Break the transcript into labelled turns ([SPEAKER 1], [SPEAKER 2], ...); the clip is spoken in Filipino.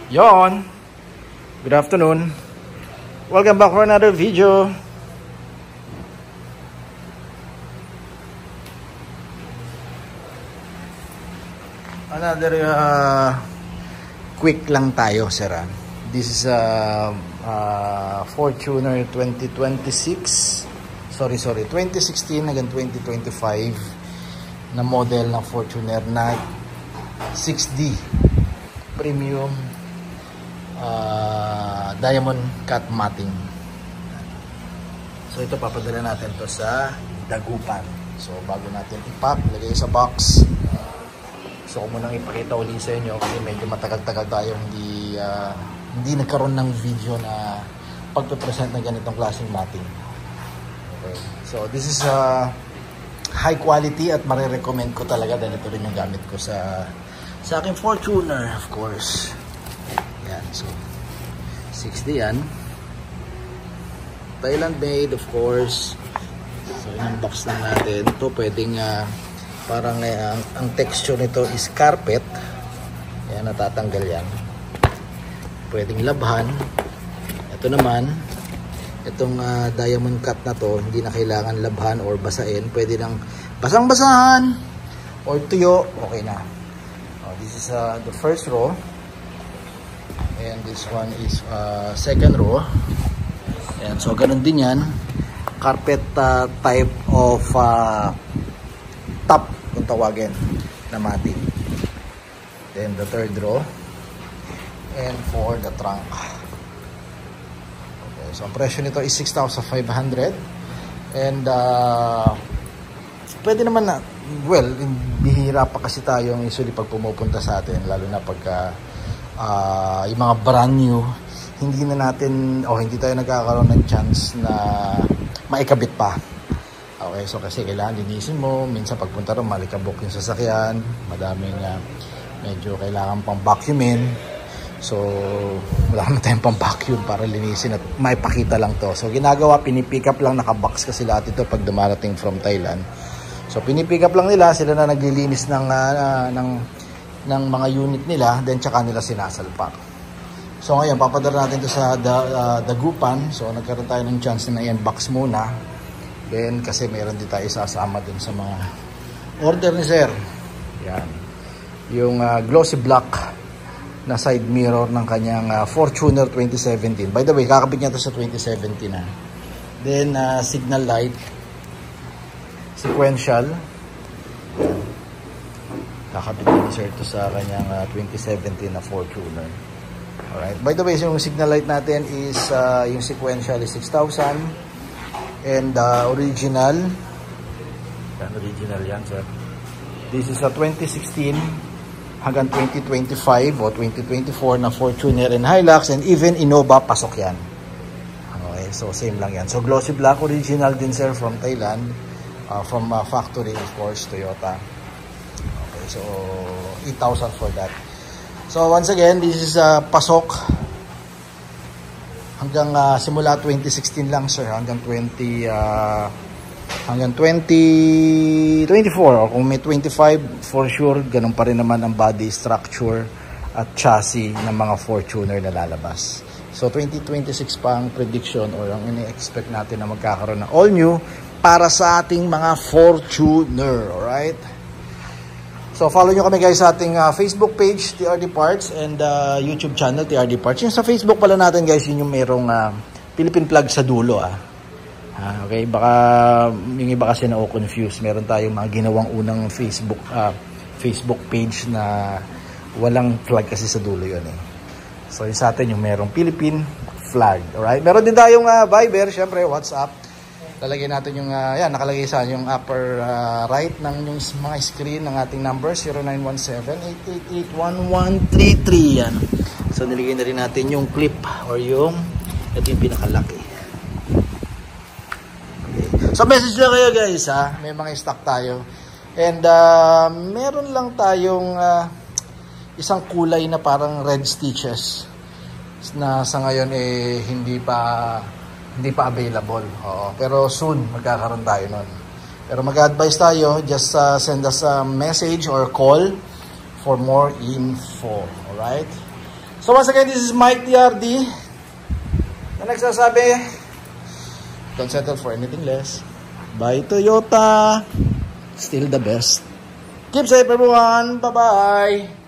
[SPEAKER 1] Yon, good afternoon. Welcome back for another video. Another quick lang tayo, sir. This is Fortuner 2026. Sorry, 2016 hanggang 2025 na model ng Fortuner na 6D premium diamond cut matting. So ito papadala natin to sa Dagupan. So bago natin i-pack, lagay sa box. So kung munang ipakita ulit sa inyo kasi medyo matagal-tagal tayo hindi nagkaroon ng video na pagpe-present ng ganitong klaseng matting. Okay. So this is high quality at marirecommend ko talaga dahil ito rin yung gamit ko sa aking Fortuner, of course. Yan, so 60 yan. Thailand made, of course. So in-unbox lang natin. Ito pwedeng parang ang texture nito is carpet. Yan, natatanggal yan. Pwedeng labhan. Ito naman, itong diamond cut na to, hindi na kailangan labhan or basain. Pwede nang basang-basahan or tuyo, okay na. This is the first row. And this one is second row. Ayan, so ganun din yan. Carpet type of top kung tawagin na matting. Then the third row. And for the trunk. Okay, so ang presyo nito is 6,500. And pwede naman na, well, bihira pa kasi tayong usually pag pumupunta sa atin, lalo na pagka yung mga brand new, hindi tayo nagkakaroon ng chance na maikabit pa. Okay, so kasi kailangan linisin mo, minsan pagpunta ron malikabok yung sasakyan, madaming medyo kailangan pang vacuumin. So wala naman tayong pang vacuum para linisin at maipakita lang to. So ginagawa, pinipick up lang, nakabox kasi lahat ito pag dumarating from Thailand. So pinipick up lang nila, sila na naglilinis ng mga unit nila, then tsaka nila sinasalpak. So ngayon, papadala natin ito sa Dagupan. So nagkaroon tayo ng chance na i-unbox muna. Then kasi meron din tayo isasama dun sa mga order ni sir. Yan. Yung glossy black na side mirror ng kanyang Fortuner 2017. By the way, kakabit niya ito sa 2017 na. Then signal light. Sequential. Kakabit ni sir ito sa kanyang 2017 na Fortuner. Alright. By the way, yung signal light natin is yung sequential is 6,000 and original. Yan, original yan, sir. This is a 2016 hanggang 2025 o 2024 na Fortuner and Hilux, and even Innova pasok yan. Okay, so same lang yan. So glossy black, original din, sir, from Thailand. From factory, of course, Toyota. Okay, so 8,000 for that. So once again, this is pasok hanggang simula 2016 lang, sir, hanggang 2024, or kung may 25 for sure, ganun pa rin naman ang body structure at chassis ng mga Fortuner na lalabas. So 2026 pa ang prediction or ang ini-expect natin na magkakaroon ng all new para sa ating mga Fortuner. Alright? So follow nyo kami, guys, sa ating Facebook page, TRD Parts, and YouTube channel, TRD Parts. Yung sa Facebook pala natin, guys, yun yung merong Philippine plug sa dulo. Okay, baka yung iba kasi na-confuse. Meron tayong mga ginawang unang Facebook page na walang flag kasi sa dulo yun eh. So yung sa atin yung merong Philippine flag. Alright, meron din tayong Viber, syempre, WhatsApp. Lalagay natin yung, yan, nakalagay sa yung upper right ng yung mga screen ng ating number, 0917-888-1133. Yan. So, niligay na rin natin yung clip or yung, ito yung pinakalaki. Okay. So, message lang kayo, guys, ha. May mga stock tayo. And, meron lang tayong isang kulay na parang red stitches na sa ngayon eh hindi pa available. Oo, pero soon magkakaroon tayo nun. Pero mag-advise tayo, just send us a message or call for more info. Alright? So once again, this is Mike TRD na nagsasabi, don't settle for anything less. Buy Toyota. Still the best. Keep safe everyone. Bye-bye.